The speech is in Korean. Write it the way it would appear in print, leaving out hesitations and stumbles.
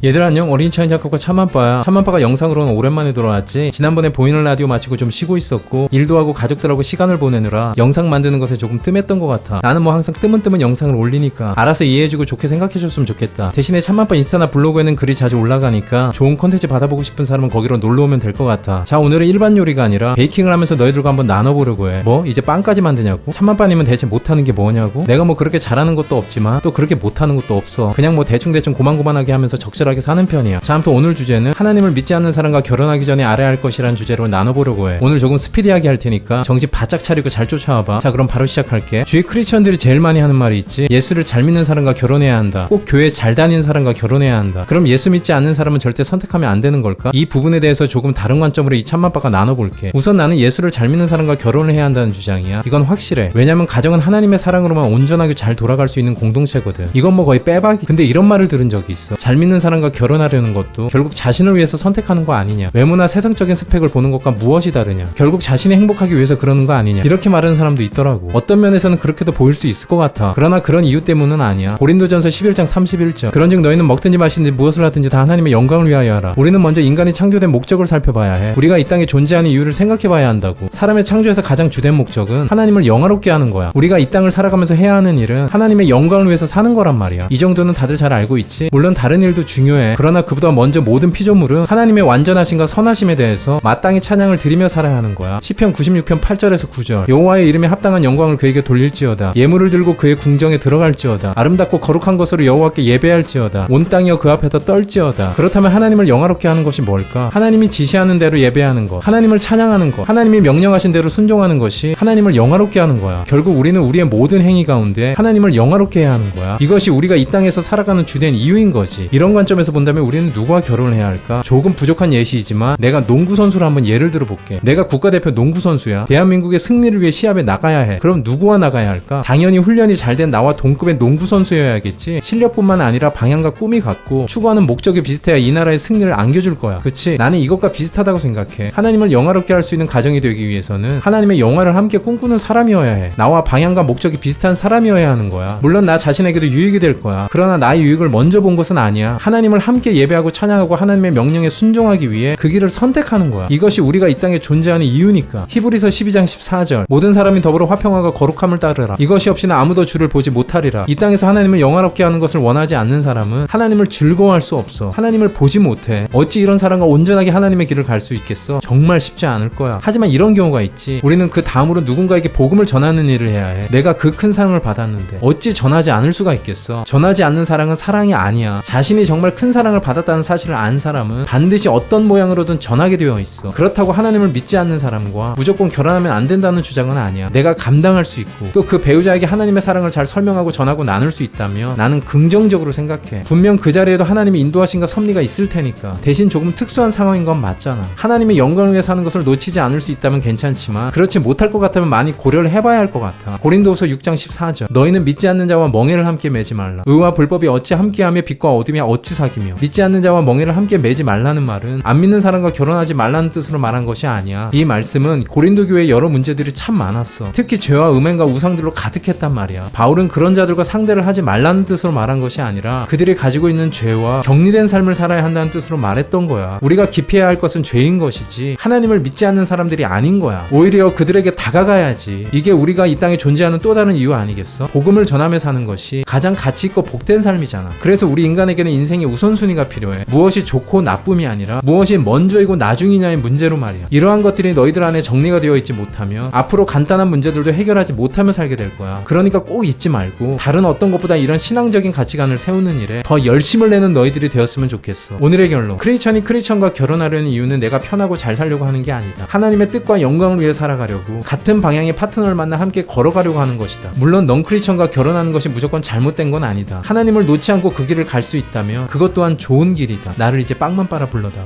얘들아 안녕. 어린이 차인 작곡가 참만빠야. 참만빠가 영상으로는 오랜만에 돌아왔지. 지난번에 보이는 라디오 마치고 좀 쉬고 있었고 일도 하고 가족들하고 시간을 보내느라 영상 만드는 것에 조금 뜸했던 것 같아. 나는 뭐 항상 뜨문뜨문 영상을 올리니까 알아서 이해해주고 좋게 생각해줬으면 좋겠다. 대신에 참만빠 인스타나 블로그에는 글이 자주 올라가니까 좋은 컨텐츠 받아보고 싶은 사람은 거기로 놀러오면 될 것 같아. 자, 오늘은 일반 요리가 아니라 베이킹을 하면서 너희들과 한번 나눠보려고 해. 뭐? 이제 빵까지 만드냐고? 참만빠님은 대체 못하는 게 뭐냐고? 내가 뭐 그렇게 잘하는 것도 없지만 또 그렇게 못하는 것도 없어. 그냥 뭐 대충대충 고만고만하게 하면서 적절하게 사는 편이야. 자, 아무튼 오늘 주제는 하나님을 믿지 않는 사람과 결혼하기 전에 알아야 할 것이란 주제로 나눠보려고 해. 오늘 조금 스피디하게 할 테니까 정신 바짝 차리고 잘 쫓아와봐. 자, 그럼 바로 시작할게. 주위 크리스천들이 제일 많이 하는 말이 있지. 예수를 잘 믿는 사람과 결혼해야 한다. 꼭 교회 잘 다니는 사람과 결혼해야 한다. 그럼 예수 믿지 않는 사람은 절대 선택하면 안 되는 걸까? 이 부분에 대해서 조금 다른 관점으로 이 참만빠가 나눠볼게. 우선 나는 예수를 잘 믿는 사람과 결혼을 해야 한다는 주장이야. 이건 확실해. 왜냐면 가정은 하나님의 사랑으로만 온전하게 잘 돌아갈 수 있는 공동체거든. 이건 뭐 거의 빼박이. 근데 이런 말을 들은 적이 있어. 잘 믿는 사람과 결혼하려는 것도 결국 자신을 위해서 선택하는 거 아니냐. 외모나 세상적인 스펙을 보는 것과 무엇이 다르냐. 결국 자신이 행복하기 위해서 그러는 거 아니냐. 이렇게 말하는 사람도 있더라고. 어떤 면에서는 그렇게도 보일 수 있을 것 같아. 그러나 그런 이유 때문은 아니야. 고린도전서 11장 31절. 그런즉 너희는 먹든지 마시든지 무엇을 하든지 다 하나님의 영광을 위하여 하라. 우리는 먼저 인간이 창조된 목적을 살펴봐야 해. 우리가 이 땅에 존재하는 이유를 생각해봐야 한다고. 사람의 창조에서 가장 주된 목적은 하나님을 영화롭게 하는 거야. 우리가 이 땅을 살아가면서 해야 하는 일은 하나님의 영광을 위해서 사는 거란 말이야. 이 정도는 다들 잘 알고 있지. 물론 다른 일도 중요해. 그러나 그보다 먼저 모든 피조물은 하나님의 완전하심과 선하심에 대해서 마땅히 찬양을 드리며 살아야 하는 거야. 시편 96편 8절에서 9절. 여호와의 이름에 합당한 영광을 그에게 돌릴지어다. 예물을 들고 그의 궁정에 들어갈지어다. 아름답고 거룩한 것으로 여호와께 예배할지어다. 온 땅이여 그 앞에서 떨지어다. 그렇다면 하나님을 영화롭게 하는 것이 뭘까? 하나님이 지시하는 대로 예배하는 것, 하나님을 찬양하는 것, 하나님이 명령하신 대로 순종하는 것이 하나님을 영화롭게 하는 거야. 결국 우리는 우리의 모든 행위 가운데 하나님을 영화롭게 해야 하는 거야. 이것이 우리가 이 땅에서 살아가는 주된 이유인 거지. 이런 관점에서 본다면 우리는 누구와 결혼을 해야 할까? 조금 부족한 예시이지만 내가 농구 선수로 한번 예를 들어볼게. 내가 국가대표 농구 선수야. 대한민국의 승리를 위해 시합에 나가야 해. 그럼 누구와 나가야 할까? 당연히 훈련이 잘 된 나와 동급의 농구 선수여야겠지. 실력뿐만 아니라 방향과 꿈이 같고 추구하는 목적이 비슷해야 이 나라의 승리를 안겨줄 거야. 그치? 나는 이것과 비슷하다고 생각해. 하나님을 영화롭게 할 수 있는 가정이 되기 위해서는 하나님의 영화를 함께 꿈꾸는 사람이어야 해. 나와 방향과 목적이 비슷한 사람이어야 하는 거야. 물론 나 자신에게도 유익이 될 거야. 그러나 나의 유익을 먼저 본 것은 아니야. 하나님을 함께 예배하고 찬양하고 하나님의 명령에 순종하기 위해 그 길을 선택하는 거야. 이것이 우리가 이 땅에 존재하는 이유니까. 히브리서 12장 14절. 모든 사람이 더불어 화평하고 거룩함을 따르라. 이것이 없이는 아무도 주를 보지 못하리라. 이 땅에서 하나님을 영화롭게 하는 것을 원하지 않는 사람은 하나님을 즐거워할 수 없어. 하나님을 보지 못해. 어찌 이런 사람과 온전하게 하나님의 길을 갈 수 있겠어? 정말 쉽지 않을 거야. 하지만 이런 경우가 있지. 우리는 그 다음으로 누군가에게 복음을 전하는 일을 해야 해. 내가 그 큰 사랑을 받았는데 어찌 전하지 않을 수가 있겠어? 전하지 않는 사랑은 사랑이 아니야. 자신이 정말 큰 사랑을 받았다는 사실을 안 사람은 반드시 어떤 모양으로든 전하게 되어 있어. 그렇다고 하나님을 믿지 않는 사람과 무조건 결혼하면 안 된다는 주장은 아니야. 내가 감당할 수 있고 또 그 배우자에게 하나님의 사랑을 잘 설명하고 전하고 나눌 수 있다면 나는 긍정적으로 생각해. 분명 그 자리에도 하나님의 인도하심과 섭리가 있을 테니까. 대신 조금 특수한 상황인 건 맞잖아. 하나님의 영광을 위해 사는 것을 놓치지 않을 수 있다면 괜찮지만 그렇지 못할 것 같다면 많이 고려를 해봐야 할 것 같아. 고린도후서 6장 14절. 너희는 믿지 않는 자와 멍에를 함께 매지 말라. 의와 불법이 어찌 함께하며 빛과 어둠이 어찌 사귀며. 믿지 않는 자와 멍에를 함께 매지 말라는 말은 안 믿는 사람과 결혼하지 말라는 뜻으로 말한 것이 아니야. 이 말씀은 고린도 교회에 여러 문제들이 참 많았어. 특히 죄와 음행과 우상들로 가득했단 말이야. 바울은 그런 자들과 상대를 하지 말라는 뜻으로 말한 것이 아니라 그들이 가지고 있는 죄와 격리된 삶을 살아야 한다는 뜻으로 말했던 거야. 우리가 기피해야 할 것은 죄인 것이지 하나님을 믿지 않는 사람들이 아닌 거야. 오히려 그들에게 다가가야지. 이게 우리가 이 땅에 존재하는 또 다른 이유 아니겠어? 복음을 전하며 사는 것이 가장 가치 있고 복된 삶이잖아. 그래서 우리 인간에게는 인생의 우선순위가 필요해. 무엇이 좋고 나쁨이 아니라 무엇이 먼저이고 나중이냐의 문제로 말이야. 이러한 것들이 너희들 안에 정리가 되어 있지 못하면 앞으로 간단한 문제들도 해결하지 못하며 살게 될 거야. 그러니까 꼭 잊지 말고 다른 어떤 것보다 이런 신앙적인 가치관을 세우는 일에 더 열심을 내는 너희들이 되었으면 좋겠어. 오늘의 결론. 크리스천이 크리스천과 결혼하려는 이유는 내가 편하고 잘 살려고 하는 게 아니다. 하나님의 뜻과 영광을 위해 살아가려고 같은 방향의 파트너를 만나 함께 걸어가려고 하는 것이다. 물론 넌 크리스천과 결혼하는 것이 무조건 잘못된 건 아니다. 하나님을 놓지 않고 그 길을 갈 수 있다면 그것 또한 좋은 길이다. 나를 이제 빵만 빨아 불러다.